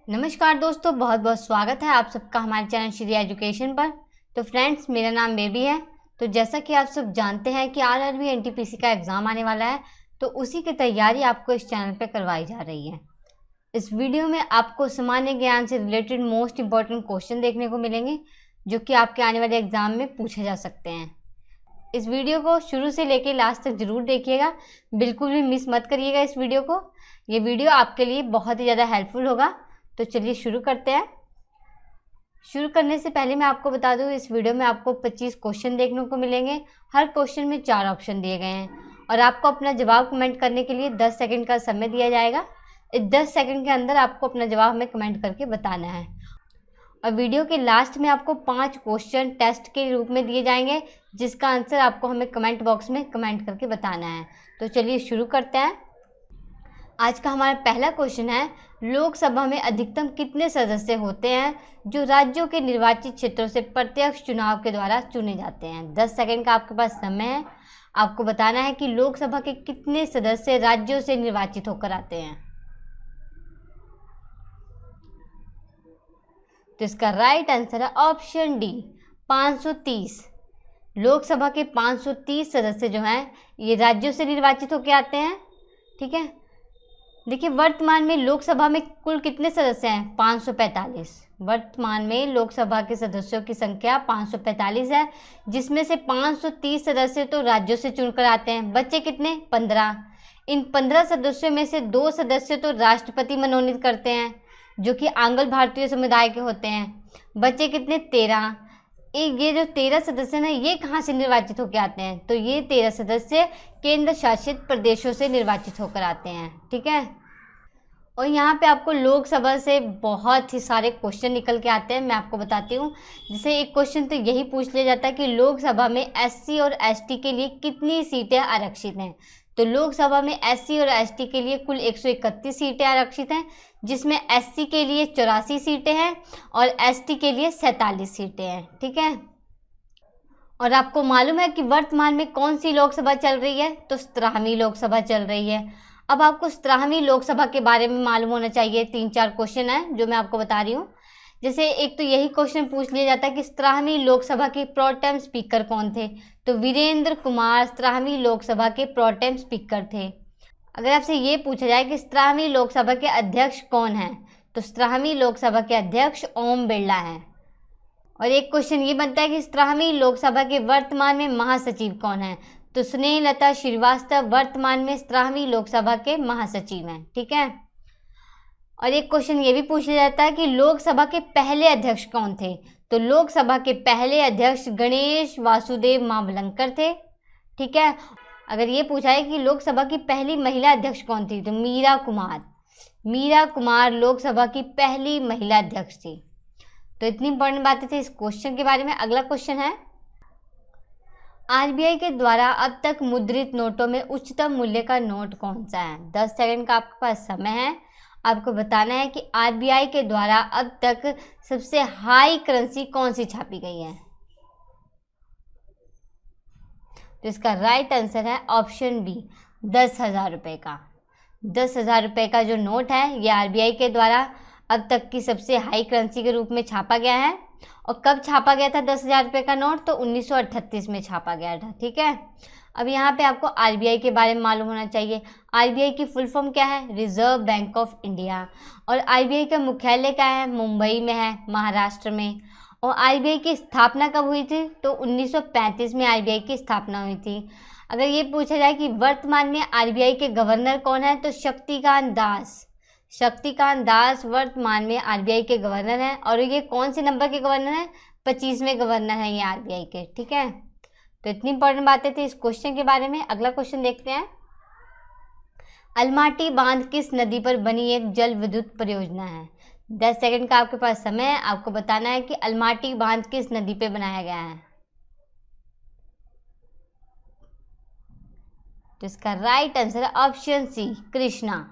नमस्कार दोस्तों, बहुत बहुत स्वागत है आप सबका हमारे चैनल श्री एजुकेशन पर। तो फ्रेंड्स, मेरा नाम बेबी है। तो जैसा कि आप सब जानते हैं कि आरआरबी एनटीपीसी का एग्ज़ाम आने वाला है, तो उसी की तैयारी आपको इस चैनल पर करवाई जा रही है। इस वीडियो में आपको सामान्य ज्ञान से रिलेटेड मोस्ट इंपॉर्टेंट क्वेश्चन देखने को मिलेंगे जो कि आपके आने वाले एग्ज़ाम में पूछे जा सकते हैं। इस वीडियो को शुरू से लेकर लास्ट तक ज़रूर देखिएगा, बिल्कुल भी मिस मत करिएगा इस वीडियो को। ये वीडियो आपके लिए बहुत ही ज़्यादा हेल्पफुल होगा। तो चलिए शुरू करते हैं। शुरू करने से पहले मैं आपको बता दूं, इस वीडियो में आपको 25 क्वेश्चन देखने को मिलेंगे। हर क्वेश्चन में 4 ऑप्शन दिए गए हैं और आपको अपना जवाब कमेंट करने के लिए 10 सेकंड का समय दिया जाएगा। इस 10 सेकंड के अंदर आपको अपना जवाब हमें कमेंट करके बताना है। और वीडियो के लास्ट में आपको 5 क्वेश्चन टेस्ट के रूप में दिए जाएंगे, जिसका आंसर आपको हमें कमेंट बॉक्स में कमेंट करके बताना है। तो चलिए शुरू करते हैं। आज का हमारा पहला क्वेश्चन है, लोकसभा में अधिकतम कितने सदस्य होते हैं जो राज्यों के निर्वाचित क्षेत्रों से प्रत्यक्ष चुनाव के द्वारा चुने जाते हैं। 10 सेकंड का आपके पास समय है। आपको बताना है कि लोकसभा के कितने सदस्य राज्यों से निर्वाचित होकर आते हैं। तो इसका राइट आंसर है ऑप्शन डी, 530। लोकसभा के 530 सदस्य जो हैं ये राज्यों से निर्वाचित होकर आते हैं। ठीक है, देखिए वर्तमान में लोकसभा में कुल कितने सदस्य हैं? 545। वर्तमान में लोकसभा के सदस्यों की संख्या 545 है, जिसमें से 530 सदस्य तो राज्यों से चुनकर आते हैं। बच्चे कितने? 15। इन 15 सदस्यों में से 2 सदस्य तो राष्ट्रपति मनोनीत करते हैं, जो कि आंग्ल भारतीय समुदाय के होते हैं। बच्चे कितने? 13। ये जो 13 सदस्य हैं ये कहाँ से निर्वाचित होकर आते हैं? तो ये 13 सदस्य केंद्र शासित प्रदेशों से निर्वाचित होकर आते हैं। ठीक है, और यहाँ पे आपको लोकसभा से बहुत ही सारे क्वेश्चन निकल के आते हैं। मैं आपको बताती हूँ। जैसे एक क्वेश्चन तो यही पूछ लिया जाता है कि लोकसभा में एससी और एसटी के लिए कितनी सीटें आरक्षित हैं। तो लोकसभा में एससी और एसटी के लिए कुल 131 सीटें आरक्षित हैं, जिसमें एससी के लिए 84 सीटें हैं और एसटी के लिए 47 सीटें हैं। ठीक है, और आपको मालूम है कि वर्तमान में कौन सी लोकसभा चल रही है? तो 17वीं लोकसभा चल रही है। अब आपको 17वीं लोकसभा के बारे में मालूम होना चाहिए। 3-4 क्वेश्चन है जो मैं आपको बता रही हूँ। जैसे एक तो यही क्वेश्चन पूछ लिया जाता है कि 17वीं लोकसभा के प्रोटेम स्पीकर कौन थे? तो वीरेंद्र कुमार 17वीं लोकसभा के प्रोटेम स्पीकर थे। अगर आपसे ये पूछा जाए कि 17वीं लोकसभा के अध्यक्ष कौन हैं, तो 17वीं लोकसभा के अध्यक्ष ओम बिरला हैं। और एक क्वेश्चन ये बनता है कि 17वीं लोकसभा के वर्तमान में महासचिव कौन है? तो स्नेहलता श्रीवास्तव वर्तमान में 17वीं लोकसभा के महासचिव हैं। ठीक है, और एक क्वेश्चन ये भी पूछा जाता है कि लोकसभा के पहले अध्यक्ष कौन थे? तो लोकसभा के पहले अध्यक्ष गणेश वासुदेव मावलंकर थे। ठीक है, अगर ये पूछा है कि लोकसभा की पहली महिला अध्यक्ष कौन थी, तो मीरा कुमार। मीरा कुमार लोकसभा की पहली महिला अध्यक्ष थी। तो इतनी इंपॉर्टेंट बातें थी इस क्वेश्चन के बारे में। अगला क्वेश्चन है, आरबीआई के द्वारा अब तक मुद्रित नोटों में उच्चतम मूल्य का नोट कौन सा है? 10 सेकंड का आपके पास समय है। आपको बताना है कि आरबीआई के द्वारा अब तक सबसे हाई करेंसी कौन सी छापी गई है। तो इसका राइट आंसर है ऑप्शन बी, 10,000 रुपये का। 10,000 रुपये का जो नोट है ये आरबीआई के द्वारा अब तक की सबसे हाई करेंसी के रूप में छापा गया है। और कब छापा गया था 10,000 रुपये का नोट? तो 1938 में छापा गया था। ठीक है, अब यहाँ पे आपको आरबीआई के बारे में मालूम होना चाहिए। आरबीआई की फुल फॉर्म क्या है? Reserve bank of India. और आरबीआई का मुख्यालय क्या है? मुंबई में है, महाराष्ट्र में। और आरबीआई की स्थापना कब हुई थी? तो 1935 में आरबीआई की स्थापना हुई थी। अगर ये पूछा जाए कि वर्तमान में आरबीआई के गवर्नर कौन है, तो शक्तिकांत दास। शक्तिकांत दास वर्तमान में आरबीआई के गवर्नर हैं। और ये कौन से नंबर के गवर्नर हैं? 25वें गवर्नर हैं ये आरबीआई के। ठीक है, तो इतनी इंपॉर्टेंट बातें थी इस क्वेश्चन के बारे में। अगला क्वेश्चन देखते हैं, अलमाटी बांध किस नदी पर बनी एक जल विद्युत परियोजना है? 10 सेकंड का आपके पास समय है। आपको बताना है कि अलमाटी बांध किस नदी पे बनाया गया है। तो इसका राइट आंसर है ऑप्शन सी, कृष्णा।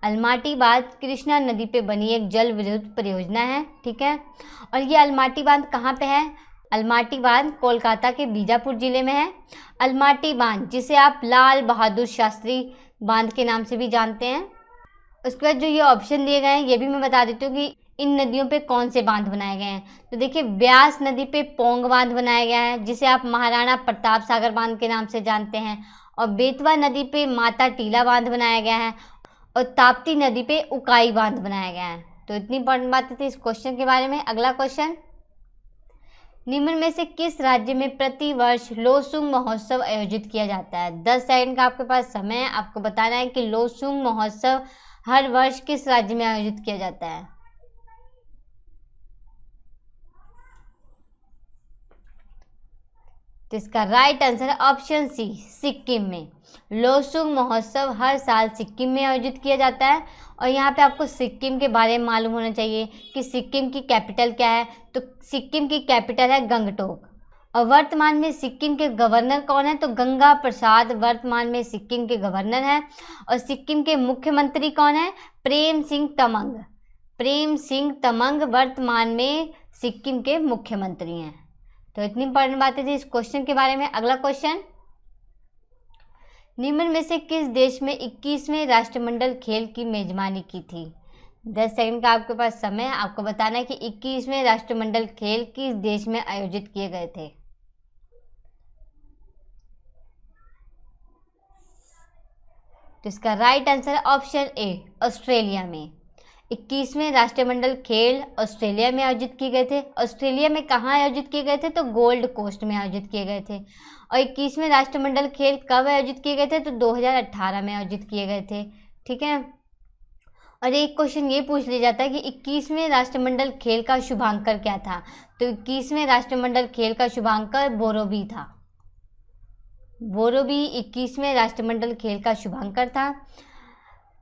अलमाटी बांध कृष्णा नदी पे बनी एक जल विद्युत परियोजना है। ठीक है, और ये अलमाटी बांध कहाँ पे है? अलमाटी बांध कोलकाता के बीजापुर जिले में है। अलमाटी बांध जिसे आप लाल बहादुर शास्त्री बांध के नाम से भी जानते हैं, उसके बाद जो ये ऑप्शन दिए गए हैं ये भी मैं बता देती हूँ कि इन नदियों पे कौन से बांध बनाए गए हैं। तो देखिए, ब्यास नदी पे पोंग बांध बनाया गया है, जिसे आप महाराणा प्रताप सागर बांध के नाम से जानते हैं। और बेतवा नदी पे माता टीला बांध बनाया गया है। और ताप्ती नदी पे उकाई बांध बनाया गया है। तो इतनी इंपॉर्टेंट बातें थी इस क्वेश्चन के बारे में। अगला क्वेश्चन, निम्न में से किस राज्य में प्रति वर्ष लोसुंग महोत्सव आयोजित किया जाता है? 10 सेकंड का आपके पास समय है। आपको बताना है कि लोसुंग महोत्सव हर वर्ष किस राज्य में आयोजित किया जाता है। तो इसका राइट आंसर है ऑप्शन सी, सिक्किम में। लोसुंग महोत्सव हर साल सिक्किम में आयोजित किया जाता है। और यहाँ पे आपको सिक्किम के बारे में मालूम होना चाहिए कि सिक्किम की कैपिटल क्या है। तो सिक्किम की कैपिटल है गंगटोक। और वर्तमान में सिक्किम के गवर्नर कौन है? तो गंगा प्रसाद वर्तमान में सिक्किम के गवर्नर हैं। और सिक्किम के मुख्यमंत्री कौन है? प्रेम सिंह तमंग। प्रेम सिंह तमंग वर्तमान में सिक्किम के मुख्यमंत्री हैं। तो इतनी इंपॉर्टेंट बातें थी इस क्वेश्चन के बारे में। अगला क्वेश्चन, निम्न में से किस देश में 21वें राष्ट्रमंडल खेल की मेजबानी की थी? 10 सेकंड का आपके पास समय है। आपको बताना है कि 21वें राष्ट्रमंडल खेल किस देश में आयोजित किए गए थे। तो इसका राइट आंसर है ऑप्शन ए, ऑस्ट्रेलिया में। 21वें राष्ट्रमंडल खेल ऑस्ट्रेलिया में आयोजित किए गए थे। ऑस्ट्रेलिया में कहाँ आयोजित किए गए थे? तो गोल्ड कोस्ट में आयोजित किए गए थे। और 21वें राष्ट्रमंडल खेल कब आयोजित किए गए थे? तो 2018 में आयोजित किए गए थे। ठीक है। और एक क्वेश्चन ये पूछ लिया जाता है कि 21वें राष्ट्रमंडल खेल का शुभांकर क्या था? तो 21वें राष्ट्रमंडल खेल का शुभांकर बोरोबी था। बोरोबी 21वें राष्ट्रमंडल खेल का शुभांकर था।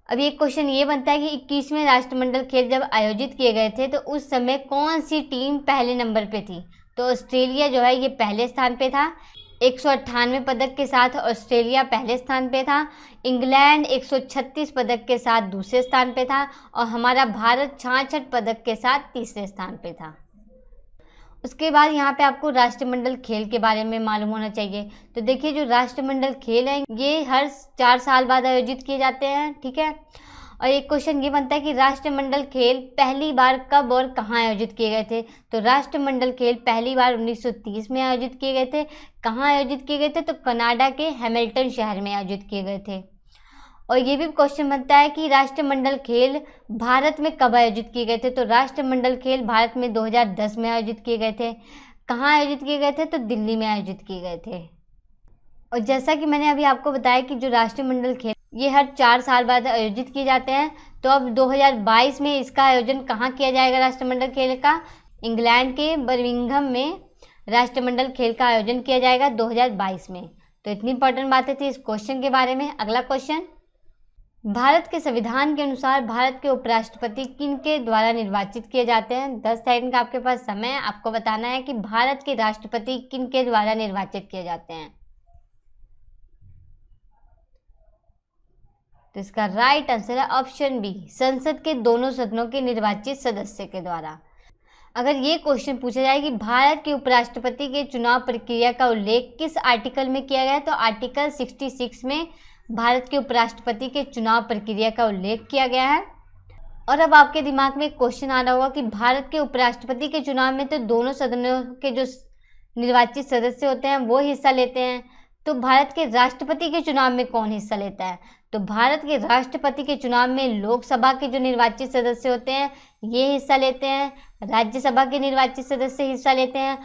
अब एक क्वेश्चन ये बनता है कि 21वें राष्ट्रमंडल खेल जब आयोजित किए गए थे तो उस समय कौन सी टीम पहले नंबर पे थी? तो ऑस्ट्रेलिया जो है ये पहले स्थान पे था, 198 पदक के साथ ऑस्ट्रेलिया पहले स्थान पे था। इंग्लैंड 136 पदक के साथ दूसरे स्थान पे था। और हमारा भारत 66 पदक के साथ तीसरे स्थान पे था। उसके बाद यहाँ पे आपको राष्ट्रमंडल खेल के बारे में मालूम होना चाहिए। तो देखिए, जो राष्ट्रमंडल खेल हैं ये हर 4 साल बाद आयोजित किए जाते हैं। ठीक है। और एक क्वेश्चन ये बनता है कि राष्ट्रमंडल खेल पहली बार कब और कहाँ आयोजित किए गए थे? तो राष्ट्रमंडल खेल पहली बार 1930 में आयोजित किए गए थे। कहाँ आयोजित किए गए थे? तो कनाडा के हैमिल्टन शहर में आयोजित किए गए थे। और ये भी क्वेश्चन बनता है कि राष्ट्रमंडल खेल भारत में कब आयोजित किए गए थे? तो राष्ट्रमंडल खेल भारत में 2010 में आयोजित किए गए थे। कहाँ आयोजित किए गए थे? तो दिल्ली में आयोजित किए गए थे। और जैसा कि मैंने अभी आपको बताया कि जो राष्ट्रमंडल खेल ये हर 4 साल बाद आयोजित किए जाते हैं। तो अब 2022 में इसका आयोजन कहाँ किया जाएगा? राष्ट्रमंडल खेल का इंग्लैंड के बर्मिंघम में राष्ट्रमंडल खेल का आयोजन किया जाएगा 2022 में। तो इतनी इंपॉर्टेंट बातें थी इस क्वेश्चन के बारे में। अगला क्वेश्चन, भारत के संविधान के अनुसार भारत के उपराष्ट्रपति किन के द्वारा निर्वाचित किए जाते हैं? 10 सेकंड का आपके पास समय है। आपको बताना है कि भारत के राष्ट्रपति किन के द्वारा निर्वाचित किए जाते हैं। तो इसका राइट आंसर है ऑप्शन बी, संसद के दोनों सदनों के निर्वाचित सदस्य के द्वारा। अगर ये क्वेश्चन पूछा जाए कि भारत के उपराष्ट्रपति के चुनाव प्रक्रिया का उल्लेख किस आर्टिकल में किया गया है? तो आर्टिकल 66 में भारत के उपराष्ट्रपति के चुनाव प्रक्रिया का उल्लेख किया गया है। और अब आपके दिमाग में एक क्वेश्चन आ रहा होगा कि भारत के उपराष्ट्रपति के चुनाव में तो दोनों सदनों के जो निर्वाचित सदस्य होते हैं वो हिस्सा लेते हैं, तो भारत के राष्ट्रपति के चुनाव में कौन हिस्सा लेता है? तो भारत के राष्ट्रपति के चुनाव में लोकसभा के जो निर्वाचित सदस्य होते हैं ये हिस्सा लेते हैं, राज्यसभा के निर्वाचित सदस्य हिस्सा लेते हैं,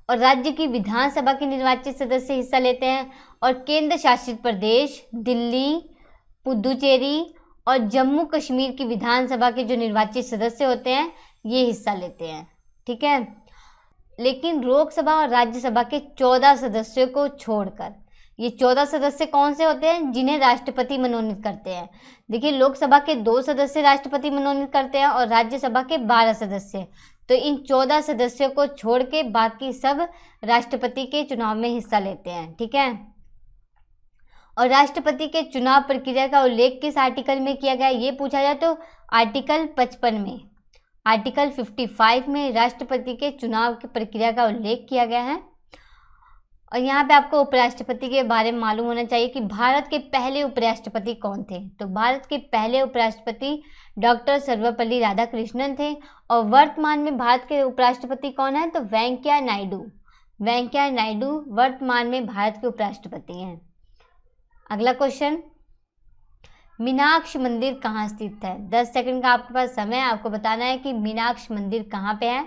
और राज्य की विधानसभा के निर्वाचित सदस्य हिस्सा लेते हैं, और केंद्र शासित प्रदेश दिल्ली, पुदुचेरी और जम्मू कश्मीर की विधानसभा के जो निर्वाचित सदस्य होते हैं ये हिस्सा लेते हैं। ठीक है। लेकिन लोकसभा और राज्यसभा के 14 सदस्यों को छोड़कर, ये 14 सदस्य कौन से होते हैं? जिन्हें राष्ट्रपति मनोनीत करते हैं। देखिए, लोकसभा के 2 सदस्य राष्ट्रपति मनोनीत करते हैं और राज्यसभा के 12 सदस्य। तो इन 14 सदस्यों को छोड़ के बाकी सब राष्ट्रपति के चुनाव में हिस्सा लेते हैं। ठीक है। और राष्ट्रपति के चुनाव प्रक्रिया का उल्लेख किस आर्टिकल में किया गया ये पूछा जाए तो आर्टिकल 55 में, आर्टिकल 55 में राष्ट्रपति के चुनाव की प्रक्रिया का उल्लेख किया गया है। और यहाँ पे आपको उपराष्ट्रपति के बारे में मालूम होना चाहिए कि भारत के पहले उपराष्ट्रपति कौन थे। तो भारत के पहले उपराष्ट्रपति डॉक्टर सर्वपल्ली राधाकृष्णन थे। और वर्तमान में भारत के उपराष्ट्रपति कौन है? तो वेंकैया नायडू। वेंकैया नायडू वर्तमान में भारत के उपराष्ट्रपति हैं। अगला क्वेश्चन, मीनाक्षी मंदिर कहाँ स्थित है? 10 सेकंड का आपके पास समय, आपको बताना है कि मीनाक्षी मंदिर कहाँ पे है।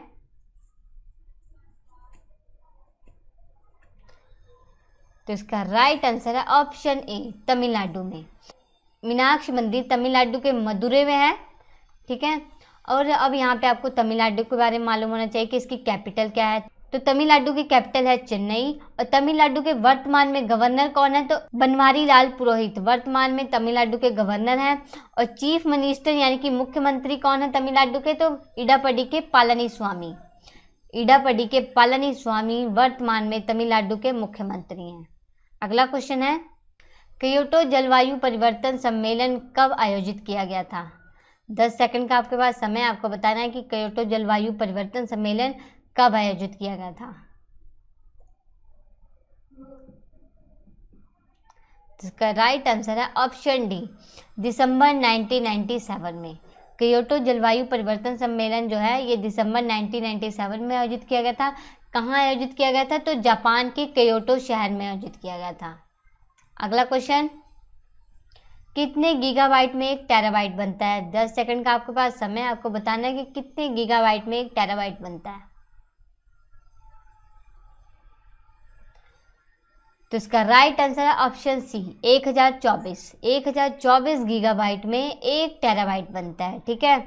तो इसका राइट आंसर है ऑप्शन ए, तमिलनाडु में। मीनाक्षी मंदिर तमिलनाडु के मदुरै में है, ठीक है। और अब यहाँ पे आपको तमिलनाडु के बारे में मालूम होना चाहिए कि इसकी कैपिटल क्या है। तो तमिलनाडु की कैपिटल है चेन्नई। और तमिलनाडु के वर्तमान में गवर्नर कौन है? तो बनवारी लाल पुरोहित वर्तमान में तमिलनाडु के गवर्नर हैं। और चीफ मिनिस्टर यानी कि मुख्यमंत्री कौन है तमिलनाडु के? तो इडापडी के पलानीस्वामी। इडापडी के पलानीस्वामी वर्तमान में तमिलनाडु के मुख्यमंत्री हैं। अगला क्वेश्चन है, क्योटो जलवायु परिवर्तन सम्मेलन कब आयोजित किया गया था? 10 सेकंड का आपके पास समय, आपको बताना है कि क्योटो जलवायु परिवर्तन सम्मेलन कब आयोजित किया गया था। इसका राइट आंसर है ऑप्शन डी, दिसंबर 1997 में। क्योटो जलवायु परिवर्तन सम्मेलन जो है ये दिसंबर 1997 में आयोजित किया गया था। कहाँ आयोजित किया गया था? तो जापान के क्योटो शहर में आयोजित किया गया था। अगला क्वेश्चन, कितने गीगाबाइट में 1 टेराबाइट बनता है? 10 सेकंड का आपके पास समय, आपको बताना है कि कितने गीगाबाइट में 1 टेराबाइट बनता है। तो इसका राइट आंसर है ऑप्शन सी, 1024। 1024 गीगाबाइट में 1 टेराबाइट बनता है, ठीक है।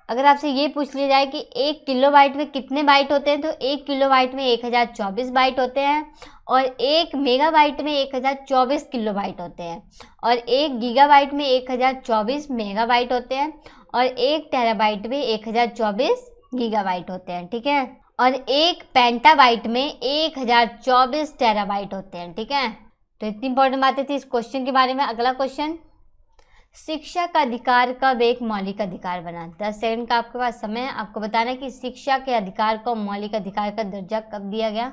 अगर आपसे ये पूछ लिया जाए कि 1 किलोबाइट में कितने बाइट होते हैं, तो 1 किलोबाइट में 1024 बाइट होते हैं। और 1 मेगाबाइट में 1024 किलोबाइट होते हैं। और 1 गीगाबाइट में 1024 मेगाबाइट होते हैं। और 1 टेराबाइट में 1024 गीगाबाइट होते हैं, ठीक है। और 1 पेंटाबाइट में 1024 टेराबाइट होते हैं, ठीक है। तो इतनी इंपॉर्टेंट बातें थी इस क्वेश्चन के बारे में। अगला क्वेश्चन, शिक्षा का अधिकार कब एक मौलिक अधिकार बना? 10 सेकंड का आपके पास समय है, आपको बताना है कि शिक्षा के अधिकार को मौलिक अधिकार का दर्जा कब दिया गया।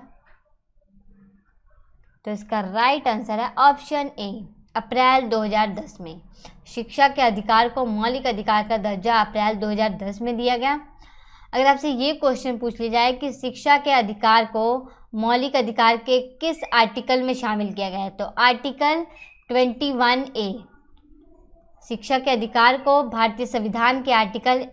तो इसका राइट आंसर है ऑप्शन ए, अप्रैल 2010 में। शिक्षा के अधिकार को मौलिक अधिकार का दर्जा अप्रैल 2010 में दिया गया। अगर आपसे ये क्वेश्चन पूछ लिया जाए कि शिक्षा के अधिकार को मौलिक अधिकार के किस आर्टिकल में शामिल किया गया है, तो आर्टिकल 21A। शिक्षा के अधिकार को भारतीय संविधान के आर्टिकल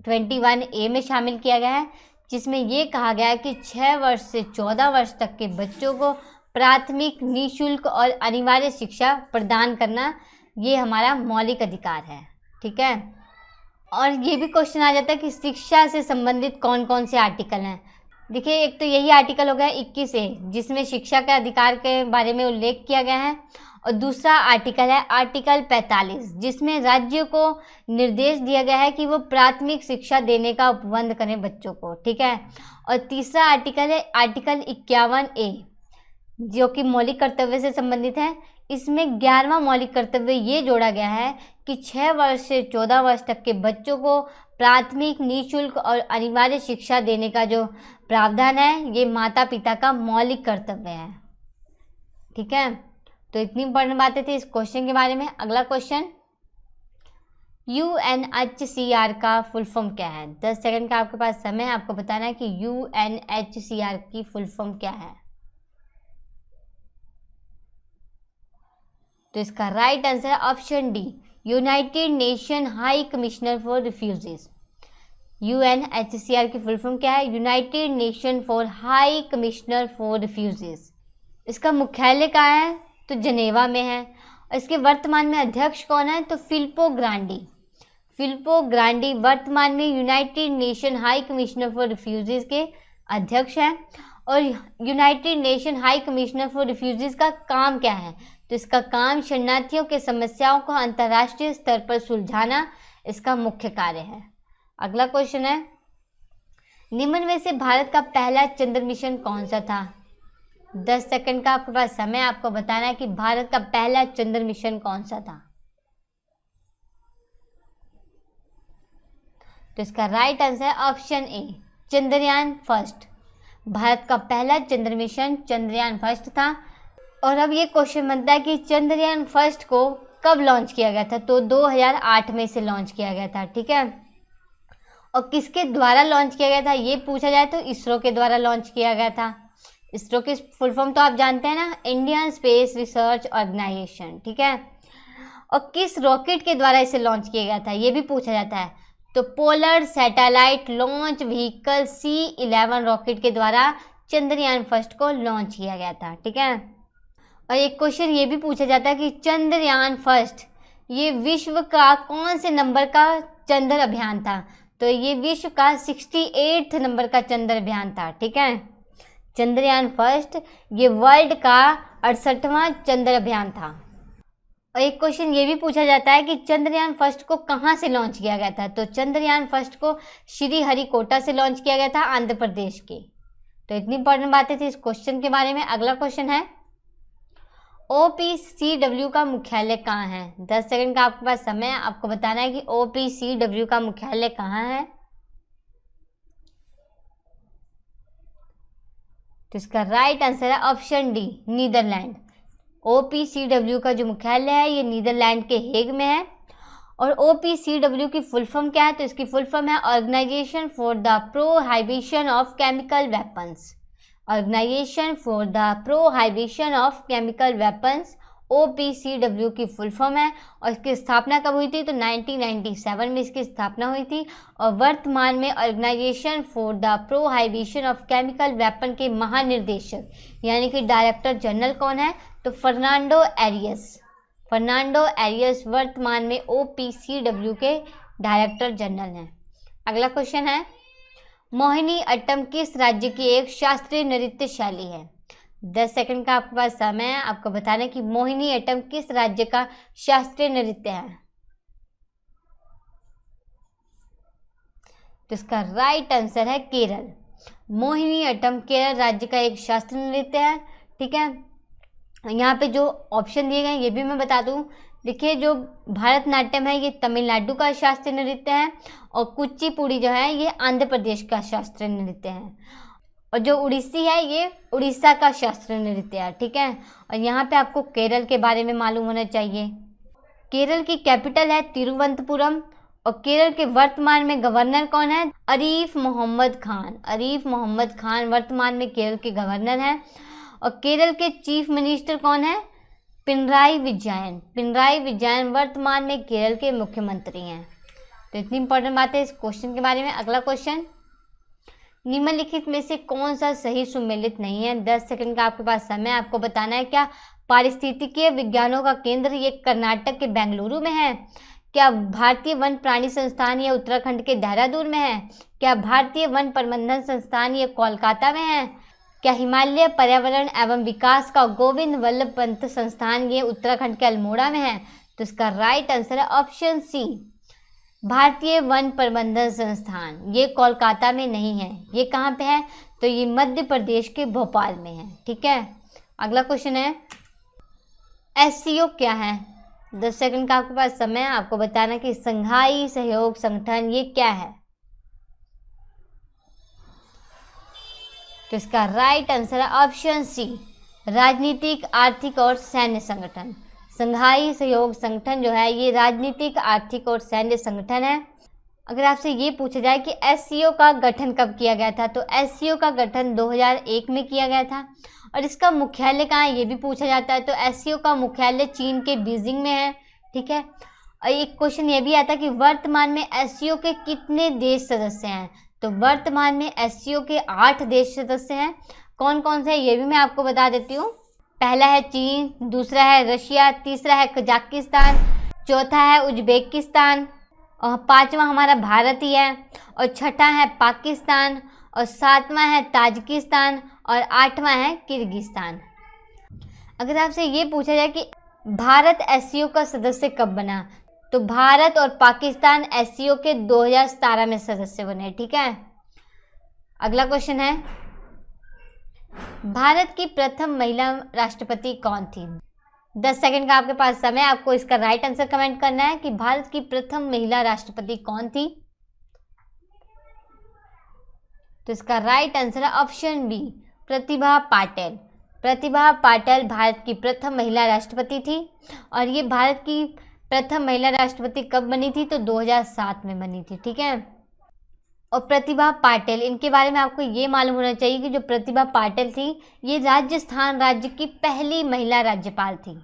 21A में शामिल किया गया है, जिसमें ये कहा गया है कि 6 वर्ष से 14 वर्ष तक के बच्चों को प्राथमिक, निःशुल्क और अनिवार्य शिक्षा प्रदान करना ये हमारा मौलिक अधिकार है, ठीक है। और ये भी क्वेश्चन आ जाता है कि शिक्षा से संबंधित कौन कौन से आर्टिकल हैं। देखिए, एक तो यही आर्टिकल हो गया 21A, जिसमें शिक्षा के अधिकार के बारे में उल्लेख किया गया है। और दूसरा आर्टिकल है आर्टिकल 45, जिसमें राज्यों को निर्देश दिया गया है कि वो प्राथमिक शिक्षा देने का उपबंध करें बच्चों को, ठीक है। और तीसरा आर्टिकल है आर्टिकल 51A, जो कि मौलिक कर्तव्य से संबंधित है। इसमें 11वां मौलिक कर्तव्य ये जोड़ा गया है कि 6 वर्ष से 14 वर्ष तक के बच्चों को प्राथमिक, निःशुल्क और अनिवार्य शिक्षा देने का जो प्रावधान है, ये माता पिता का मौलिक कर्तव्य है, ठीक है। तो इतनी इंपॉर्टेंट बातें थी इस क्वेश्चन के बारे में। अगला क्वेश्चन, UNHCR का फुल फॉर्म क्या है? 10 सेकंड का आपके पास समय है, आपको बताना है कि UNHCR की फुल फॉर्म क्या है। तो इसका राइट आंसर है option D, United nation high commissioner for refugees. UNHCR की फुल फॉर्म क्या है? United nation for high commissioner for refugees. इसका मुख्यालय कहाँ है? तो जनेवा में है। और इसके वर्तमान में अध्यक्ष कौन है? तो फिलिपो ग्रांडी। फिलिपो ग्रांडी वर्तमान में United nation high commissioner for refugees के अध्यक्ष हैं। और United nation high commissioner for refugees का काम क्या है? तो इसका काम शरणार्थियों के समस्याओं को अंतर्राष्ट्रीय स्तर पर सुलझाना इसका मुख्य कार्य है। अगला क्वेश्चन है, निम्न में से भारत का पहला चंद्र मिशन कौन सा था? 10 सेकंड का आपके पास समय, आपको बताना है कि भारत का पहला चंद्र मिशन कौन सा था। तो इसका राइट आंसर है option A, Chandrayaan first. Bharat का पहला चंद्र मिशन चंद्रयान फर्स्ट था। और अब ये क्वेश्चन बनता है कि चंद्रयान फर्स्ट को कब लॉन्च किया गया था, तो 2008 में इसे लॉन्च किया गया था, ठीक है। और किसके द्वारा लॉन्च किया गया था ये पूछा जाए तो इसरो के द्वारा लॉन्च किया गया था। इसरो की फुल फॉर्म तो आप जानते हैं ना, इंडियन स्पेस रिसर्च ऑर्गेनाइजेशन, ठीक है। और किस रॉकेट के द्वारा इसे लॉन्च किया गया था ये भी पूछा जाता है, तो polar satellite launch vehicle C11 rocket के द्वारा चंद्रयान फर्स्ट को लॉन्च किया गया था, ठीक है। और एक क्वेश्चन ये भी पूछा जाता है कि चंद्रयान फर्स्ट ये विश्व का कौन से नंबर का चंद्र अभियान था, तो ये विश्व का 68 नंबर का चंद्र अभियान था, ठीक है। चंद्रयान फर्स्ट ये वर्ल्ड का 68वां चंद्र अभियान था। और एक क्वेश्चन ये भी पूछा जाता है कि चंद्रयान फर्स्ट को कहाँ से लॉन्च किया गया था, तो चंद्रयान फर्स्ट को श्रीहरिकोटा से लॉन्च किया गया था, आंध्र प्रदेश के। तो इतनी इंपॉर्टेंट बातें थी इस क्वेश्चन के बारे में। अगला क्वेश्चन है OPCW का मुख्यालय कहाँ है। 10 सेकंड का आपके पास समय है, आपको बताना है कि OPCW का मुख्यालय कहाँ है। तो इसका राइट आंसर है ऑप्शन डी, नीदरलैंड। OPCW का जो मुख्यालय है ये नीदरलैंड के हेग में है। और OPCW की फुल फॉर्म क्या है, तो इसकी फुल फॉर्म है organisation for the prohibition of chemical weapons. Organisation for the prohibition of chemical weapons OPCW की फुल फॉर्म है। और इसकी स्थापना कब हुई थी, तो 1997 में इसकी स्थापना हुई थी। और वर्तमान में organisation for the prohibition of chemical weapon के महानिर्देशक यानी कि डायरेक्टर जनरल कौन है, तो फर्नांडो एरियस। फर्नांडो एरियस वर्तमान में OPCW के डायरेक्टर जनरल हैं। अगला क्वेश्चन है मोहिनी अट्टम किस राज्य की एक शास्त्रीय नृत्य शैली है। 10 सेकंड का आपके पास समय है, आपको बताना है कि मोहिनी अट्टम किस राज्य का शास्त्रीय नृत्य है। तो इसका राइट आंसर है केरल। मोहिनी अट्टम केरल राज्य का एक शास्त्रीय नृत्य है, ठीक है। यहाँ पे जो ऑप्शन दिए गए ये भी मैं बता दूं। देखिए जो भारतनाट्यम है ये तमिलनाडु का शास्त्रीय नृत्य है, और कुचिपुड़ी जो है ये आंध्र प्रदेश का शास्त्रीय नृत्य है, और जो उड़ीसी है ये उड़ीसा का शास्त्रीय नृत्य है, ठीक है। और यहाँ पे आपको केरल के बारे में मालूम होना चाहिए। केरल की कैपिटल है तिरुवनंतपुरम। और केरल के वर्तमान में गवर्नर कौन है, आरिफ मोहम्मद खान। आरिफ मोहम्मद खान वर्तमान में केरल के गवर्नर हैं। और केरल के चीफ मिनिस्टर कौन है, पिनराई विजयन। पिनराई विजयन वर्तमान में केरल के मुख्यमंत्री हैं। तो इतनी इंपॉर्टेंट बात है इस क्वेश्चन के बारे में। अगला क्वेश्चन, निम्नलिखित में से कौन सा सही सुमेलित नहीं है। 10 सेकंड का आपके पास समय, आपको बताना है क्या पारिस्थितिकीय विज्ञानों का केंद्र ये कर्नाटक के बेंगलुरु में है, क्या भारतीय वन प्राणी संस्थान ये उत्तराखंड के देहरादून में है, क्या भारतीय वन प्रबंधन संस्थान ये कोलकाता में है, क्या हिमालय पर्यावरण एवं विकास का गोविंद वल्लभ पंत संस्थान ये उत्तराखंड के अल्मोड़ा में है। तो इसका राइट आंसर है ऑप्शन सी, भारतीय वन प्रबंधन संस्थान ये कोलकाता में नहीं है। ये कहाँ पे है, तो ये मध्य प्रदेश के भोपाल में है, ठीक है। अगला क्वेश्चन है SCO क्या है। 10 सेकंड का आपके पास समय है, आपको बताना कि संघाई सहयोग संगठन ये क्या है। तो इसका राइट आंसर है ऑप्शन सी, राजनीतिक आर्थिक और सैन्य संगठन। संघाई सहयोग संगठन जो है ये राजनीतिक आर्थिक और सैन्य संगठन है। अगर आपसे ये पूछा जाए कि SCO का गठन कब किया गया था, तो SCO का गठन 2001 में किया गया था। और इसका मुख्यालय कहाँ है ये भी पूछा जाता है, तो SCO का मुख्यालय चीन के बीजिंग में है, ठीक है। और एक क्वेश्चन ये भी आता है कि वर्तमान में SCO के कितने देश सदस्य हैं, तो वर्तमान में SCO के 8 देश सदस्य हैं। कौन कौन से हैं ये भी मैं आपको बता देती हूँ। पहला है चीन, दूसरा है रशिया, तीसरा है कजाकिस्तान, चौथा है उज्बेकिस्तान, और पांचवा हमारा भारत ही है, और छठा है पाकिस्तान, और सातवां है ताजिकिस्तान, और आठवां है किर्गिस्तान। अगर आपसे ये पूछा जाए कि भारत SCO का सदस्य कब बना, तो भारत और पाकिस्तान SCO के 2017 में सदस्य बने, ठीक है। अगला क्वेश्चन है भारत की प्रथम महिला राष्ट्रपति कौन थी। 10 सेकंड का आपके पास समय, आपको इसका राइट आंसर कमेंट करना है कि भारत की प्रथम महिला राष्ट्रपति कौन थी। तो इसका राइट आंसर है ऑप्शन बी, प्रतिभा पाटिल। प्रतिभा पाटिल भारत की प्रथम महिला राष्ट्रपति थी और ये भारत की प्रथम महिला राष्ट्रपति कब बनी थी? तो 2007 में बनी थी, ठीक है। और प्रतिभा पाटिल, इनके बारे में आपको ये मालूम होना चाहिए कि जो प्रतिभा पाटिल थी ये राजस्थान राज्य की पहली महिला राज्यपाल थी।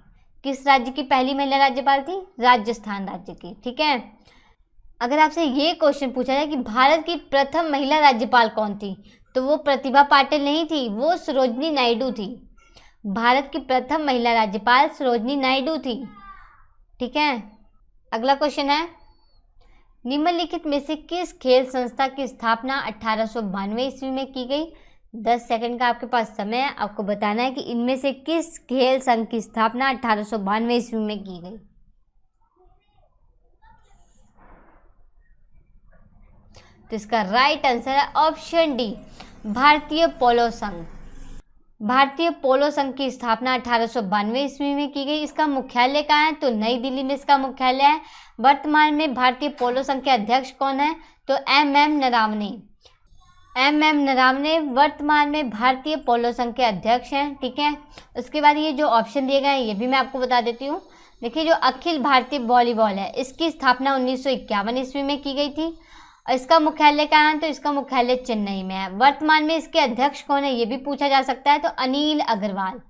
किस राज्य की पहली महिला राज्यपाल थी? राजस्थान राज्य की, ठीक है। अगर आपसे ये क्वेश्चन पूछा जाए कि भारत की प्रथम महिला राज्यपाल कौन थी, तो वो प्रतिभा पाटिल नहीं थी, वो सरोजनी नायडू थी। भारत की प्रथम महिला राज्यपाल सरोजनी नायडू थी, ठीक है। अगला क्वेश्चन है, निम्नलिखित में से किस खेल संस्था की स्थापना 1892 ईस्वी में की गई? 10 सेकंड का आपके पास समय है, आपको बताना है कि इनमें से किस खेल संघ की स्थापना 1892 ईस्वी में की गई। तो इसका राइट आंसर है ऑप्शन डी, भारतीय पोलो संघ। भारतीय पोलो संघ की स्थापना 1892 ईस्वी में की गई। इसका मुख्यालय कहाँ है? तो नई दिल्ली में इसका मुख्यालय है। वर्तमान में भारतीय पोलो संघ के अध्यक्ष कौन है? तो एम नरावने। एम नरावने वर्तमान में भारतीय पोलो संघ के अध्यक्ष हैं, ठीक है। उसके बाद ये जो ऑप्शन दिए गए हैं ये भी मैं आपको बता देती हूँ। देखिए, जो अखिल भारतीय वॉलीबॉल है इसकी स्थापना 1951 ईस्वी में की गई थी और इसका मुख्यालय कहाँ है? तो इसका मुख्यालय चेन्नई में है। वर्तमान में इसके अध्यक्ष कौन है ये भी पूछा जा सकता है, तो अनिल अग्रवाल।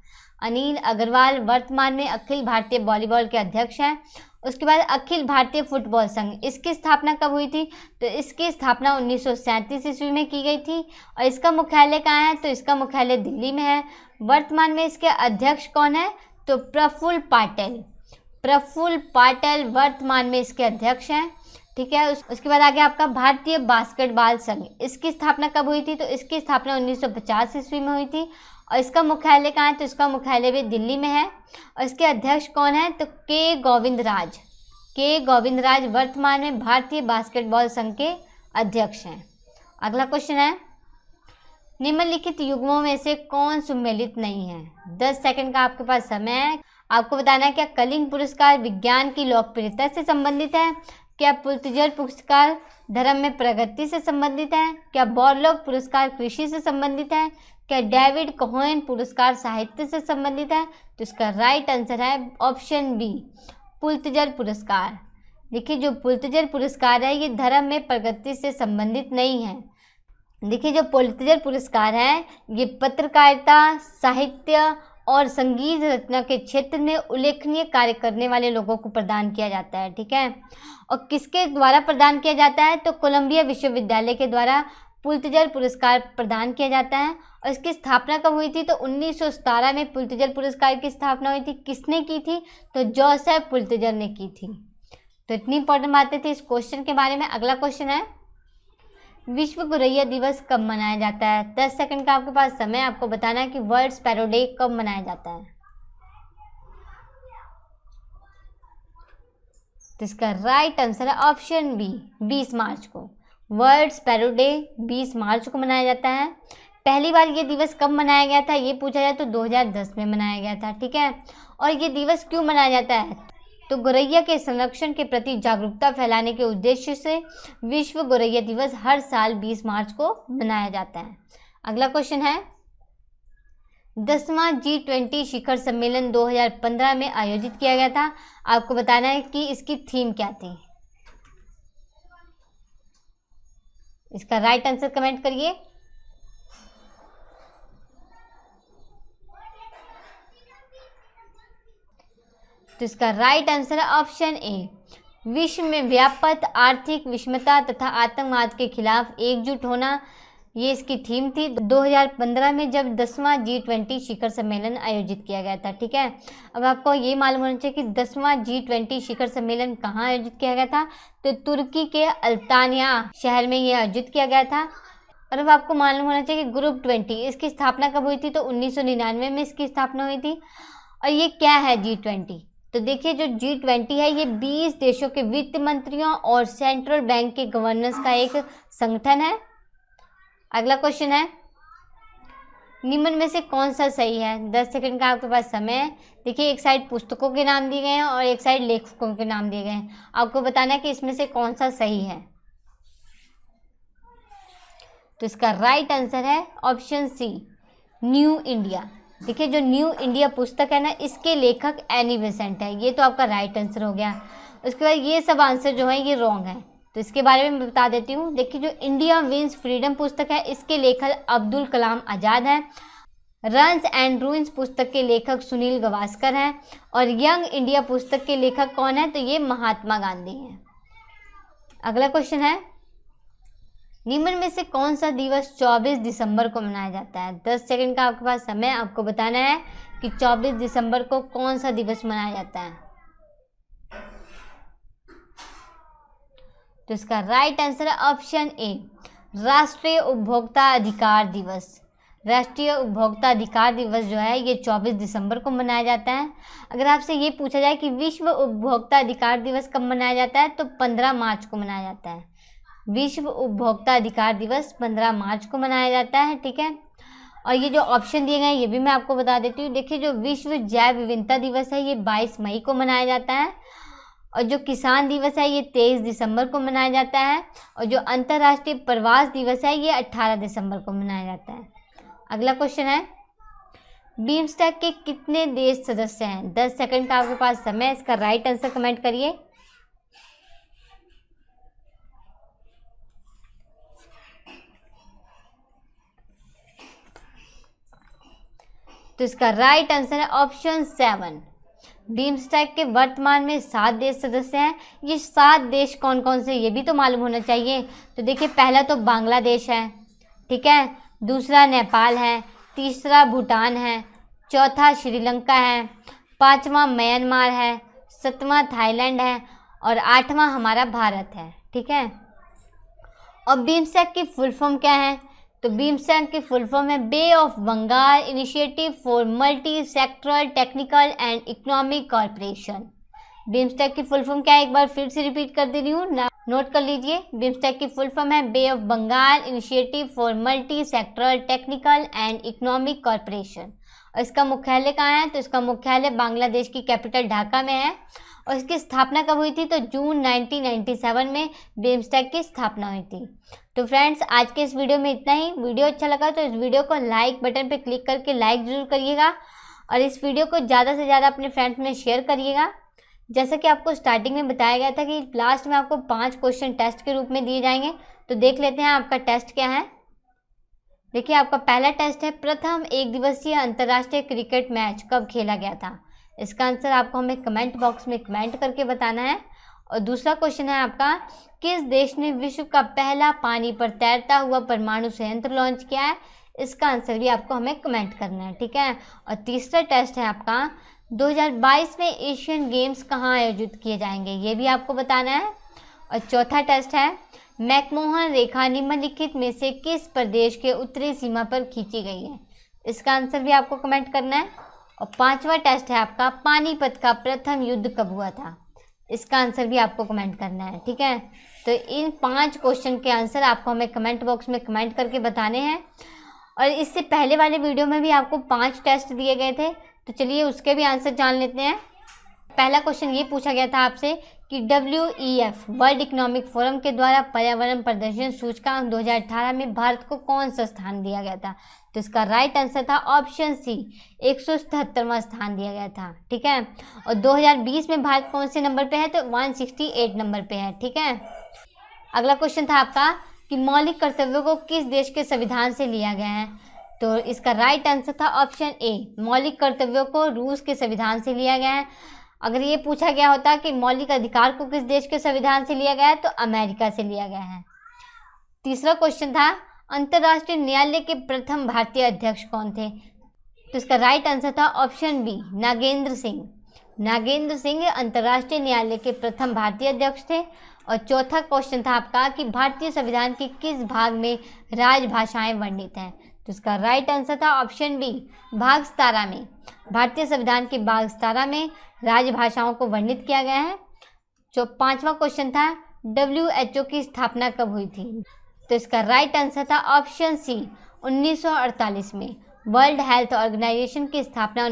अनिल अग्रवाल वर्तमान में अखिल भारतीय वॉलीबॉल के अध्यक्ष हैं। उसके बाद अखिल भारतीय फुटबॉल संघ, इसकी स्थापना कब हुई थी? तो इसकी स्थापना 1937 ईस्वी में की गई थी और इसका मुख्यालय कहाँ है? तो इसका मुख्यालय दिल्ली में है। वर्तमान में इसके अध्यक्ष कौन है? तो प्रफुल्ल पाटिल। प्रफुल्ल पाटिल वर्तमान में इसके अध्यक्ष हैं, ठीक है। उसके बाद आगे आपका भारतीय बास्केटबॉल संघ, इसकी स्थापना कब हुई थी? तो इसकी स्थापना 1950 ईस्वी में हुई थी और इसका मुख्यालय कहाँ है? तो इसका मुख्यालय भी दिल्ली में है और इसके अध्यक्ष कौन है? तो के गोविंदराज। के गोविंदराज वर्तमान में भारतीय बास्केटबॉल संघ के अध्यक्ष हैं। अगला क्वेश्चन है, निम्नलिखित युग्मों में से कौन सम्मिलित नहीं है? 10 सेकंड का आपके पास समय है, आपको बताना है क्या कलिंग पुरस्कार विज्ञान की लोकप्रियता से संबंधित है? क्या पुलित्जर पुरस्कार धर्म में प्रगति से संबंधित है? क्या बॉर्लोग पुरस्कार कृषि से संबंधित है? क्या डेविड कोहेन पुरस्कार साहित्य से संबंधित है? तो इसका राइट आंसर है ऑप्शन बी, पुलित्जर पुरस्कार। देखिए, जो पुलित्जर पुरस्कार है ये धर्म में प्रगति से संबंधित नहीं है। देखिए, जो पुलित्जर पुरस्कार है ये पत्रकारिता, साहित्य और संगीत रचना के क्षेत्र में उल्लेखनीय कार्य करने वाले लोगों को प्रदान किया जाता है, ठीक है। और किसके द्वारा प्रदान किया जाता है? तो कोलंबिया विश्वविद्यालय के द्वारा पुलित्जर पुरस्कार प्रदान किया जाता है और इसकी स्थापना कब हुई थी? तो 1917 में पुलित्जर पुरस्कार की स्थापना हुई थी। किसने की थी? तो जोसेफ पुलित्जर ने की थी। तो इतनी इंपॉर्टेंट बातें थी इस क्वेश्चन के बारे में। अगला क्वेश्चन है, विश्व गौरैया दिवस कब मनाया जाता है? 10 सेकंड का आपके पास समय, आपको बताना है कि वर्ल्ड स्पैरो डे कब मनाया जाता है। तो इसका राइट आंसर है ऑप्शन बी, 20 मार्च को। वर्ल्ड स्पैरो डे 20 मार्च को मनाया जाता है। पहली बार ये दिवस कब मनाया गया था ये पूछा जाए तो 2010 में मनाया गया था, ठीक है। और ये दिवस क्यों मनाया जाता है? तो गौरैया के संरक्षण के प्रति जागरूकता फैलाने के उद्देश्य से विश्व गौरैया दिवस हर साल 20 मार्च को मनाया जाता है। अगला क्वेश्चन है, 10वां G20 शिखर सम्मेलन 2015 में आयोजित किया गया था। आपको बताना है कि इसकी थीम क्या थी। इसका राइट आंसर कमेंट करिए। तो इसका राइट आंसर है ऑप्शन ए, विश्व में व्याप्त आर्थिक विषमता तथा आतंकवाद के खिलाफ एकजुट होना, ये इसकी थीम थी 2015 में जब 10वां G20 शिखर सम्मेलन आयोजित किया गया था, ठीक है। अब आपको ये मालूम होना चाहिए कि 10वां G20 शिखर सम्मेलन कहाँ आयोजित किया गया था? तो तुर्की के अल्तानिया शहर में ये आयोजित किया गया था। और अब आपको मालूम होना चाहिए कि ग्रुप 20 इसकी स्थापना कब हुई थी? तो 1999 में इसकी स्थापना हुई थी। और ये क्या है G20? तो देखिए, जो G20 है ये 20 देशों के वित्त मंत्रियों और सेंट्रल बैंक के गवर्नर्स का एक संगठन है। अगला क्वेश्चन है, निम्न में से कौन सा सही है? 10 सेकंड का आपके पास समय है। देखिए, एक साइड पुस्तकों के नाम दिए गए हैं और एक साइड लेखकों के नाम दिए गए हैं। आपको बताना है कि इसमें से कौन सा सही है। तो इसका राइट आंसर है ऑप्शन सी, न्यू इंडिया। देखिए जो न्यू इंडिया पुस्तक है ना, इसके लेखक एनी बेसेंट है। ये तो आपका राइट आंसर हो गया। उसके बाद ये सब आंसर जो है ये रॉन्ग है, तो इसके बारे में मैं बता देती हूँ। देखिए जो इंडिया विंस फ्रीडम पुस्तक है, इसके लेखक अब्दुल कलाम आज़ाद हैं। रन्स एंड रूइंस पुस्तक के लेखक सुनील गावस्कर हैं। और यंग इंडिया पुस्तक के लेखक कौन है, तो ये महात्मा गांधी हैं। अगला क्वेश्चन है, निम्न में से कौन सा दिवस 24 दिसंबर को मनाया जाता है? 10 सेकंड का आपके पास समय, आपको बताना है कि 24 दिसंबर को कौन सा दिवस मनाया जाता है। तो इसका राइट आंसर है ऑप्शन ए, राष्ट्रीय उपभोक्ता अधिकार दिवस। राष्ट्रीय उपभोक्ता अधिकार दिवस जो है ये 24 दिसंबर को मनाया जाता है। अगर आपसे ये पूछा जाए कि विश्व उपभोक्ता अधिकार दिवस कब मनाया जाता है, तो 15 मार्च को मनाया जाता है। विश्व उपभोक्ता अधिकार दिवस 15 मार्च को मनाया जाता है, ठीक है। और ये जो ऑप्शन दिए गए हैं ये भी मैं आपको बता देती हूँ। देखिए जो विश्व जैव विविधता दिवस है ये 22 मई को मनाया जाता है। और जो किसान दिवस है ये 23 दिसंबर को मनाया जाता है। और जो अंतर्राष्ट्रीय प्रवास दिवस है ये 18 दिसंबर को मनाया जाता है। अगला क्वेश्चन है, बीमस्टेक के कितने देश सदस्य हैं? 10 सेकंड का आपके पास समय, इसका राइट आंसर कमेंट करिए। तो इसका राइट आंसर है ऑप्शन 7। बीमस्टेक के वर्तमान में 7 देश सदस्य हैं। ये 7 देश कौन कौन से, ये भी तो मालूम होना चाहिए। तो देखिए पहला तो बांग्लादेश है, ठीक है। दूसरा नेपाल है, तीसरा भूटान है, चौथा श्रीलंका है, पांचवा म्यांमार है, सातवां थाईलैंड है और 8वां हमारा भारत है, ठीक है। और बीमस्टेक की फुल फॉर्म क्या है? तो बीमस्टेक की फुल फॉर्म है Bay of Bengal initiative for multi sectoral technical and economic cooperation. BIMSTEC की फुल फॉर्म क्या है, एक बार फिर से रिपीट कर दे रही हूँ, नोट कर लीजिए। बीमस्टेक की फुल फॉर्म है Bay of Bengal initiative for multi sectoral technical and economic cooperation. और इसका मुख्यालय कहाँ है? तो इसका मुख्यालय बांग्लादेश की कैपिटल ढाका में है। और इसकी स्थापना कब हुई थी? तो जून 1997 में बीमस्टेक की स्थापना हुई थी। तो फ्रेंड्स आज के इस वीडियो में इतना ही। वीडियो अच्छा लगा तो इस वीडियो को लाइक बटन पे क्लिक करके लाइक ज़रूर करिएगा और इस वीडियो को ज़्यादा से ज़्यादा अपने फ्रेंड्स में शेयर करिएगा। जैसा कि आपको स्टार्टिंग में बताया गया था कि लास्ट में आपको 5 क्वेश्चन टेस्ट के रूप में दिए जाएंगे। तो देख लेते हैं आपका टेस्ट क्या है। देखिए आपका पहला टेस्ट है, प्रथम एक दिवसीय अंतर्राष्ट्रीय क्रिकेट मैच कब खेला गया था? इसका आंसर आपको हमें कमेंट बॉक्स में कमेंट करके बताना है। और दूसरा क्वेश्चन है आपका, किस देश ने विश्व का पहला पानी पर तैरता हुआ परमाणु संयंत्र लॉन्च किया है? इसका आंसर भी आपको हमें कमेंट करना है, ठीक है। और तीसरा टेस्ट है आपका, 2022 में एशियन गेम्स कहाँ आयोजित किए जाएंगे? ये भी आपको बताना है। और चौथा टेस्ट है, मैकमोहन रेखा निम्नलिखित में से किस प्रदेश के उत्तरी सीमा पर खींची गई है? इसका आंसर भी आपको कमेंट करना है। और पांचवा टेस्ट है आपका, पानीपत का प्रथम युद्ध कब हुआ था? इसका आंसर भी आपको कमेंट करना है, ठीक है। तो इन 5 क्वेश्चन के आंसर आपको हमें कमेंट बॉक्स में कमेंट करके बताने हैं। और इससे पहले वाले वीडियो में भी आपको 5 टेस्ट दिए गए थे, तो चलिए उसके भी आंसर जान लेते हैं। पहला क्वेश्चन ये पूछा गया था आपसे कि WEF वर्ल्ड इकोनॉमिक फोरम के द्वारा पर्यावरण प्रदर्शन सूचकांक 2018 में भारत को कौन सा स्थान दिया गया था? तो इसका राइट आंसर था ऑप्शन सी, 177वां स्थान दिया गया था, ठीक है। और 2020 में भारत कौन से नंबर पे है? तो 168 नंबर पे है, ठीक है। अगला क्वेश्चन था आपका कि मौलिक कर्तव्यों को किस देश के संविधान से लिया गया है? तो इसका राइट आंसर था ऑप्शन ए, मौलिक कर्तव्यों को रूस के संविधान से लिया गया है। अगर ये पूछा गया होता कि मौलिक अधिकार को किस देश के संविधान से लिया गया है, तो अमेरिका से लिया गया है। तीसरा क्वेश्चन था, अंतर्राष्ट्रीय न्यायालय के प्रथम भारतीय अध्यक्ष कौन थे? तो इसका राइट आंसर था ऑप्शन बी, नागेंद्र सिंह। नागेंद्र सिंह अंतर्राष्ट्रीय न्यायालय के प्रथम भारतीय अध्यक्ष थे। और चौथा क्वेश्चन था आपका कि भारतीय संविधान के किस भाग में राजभाषाएं वर्णित हैं? तो इसका राइट आंसर था ऑप्शन बी, भाग 17 में। भारतीय संविधान के भाग 17 में राजभाषाओं को वर्णित किया गया है। जो 5वां क्वेश्चन था, WHO की स्थापना कब हुई थी? तो इसका राइट आंसर था ऑप्शन सी, 1948 में। वर्ल्ड हेल्थ ऑर्गेनाइजेशन की स्थापना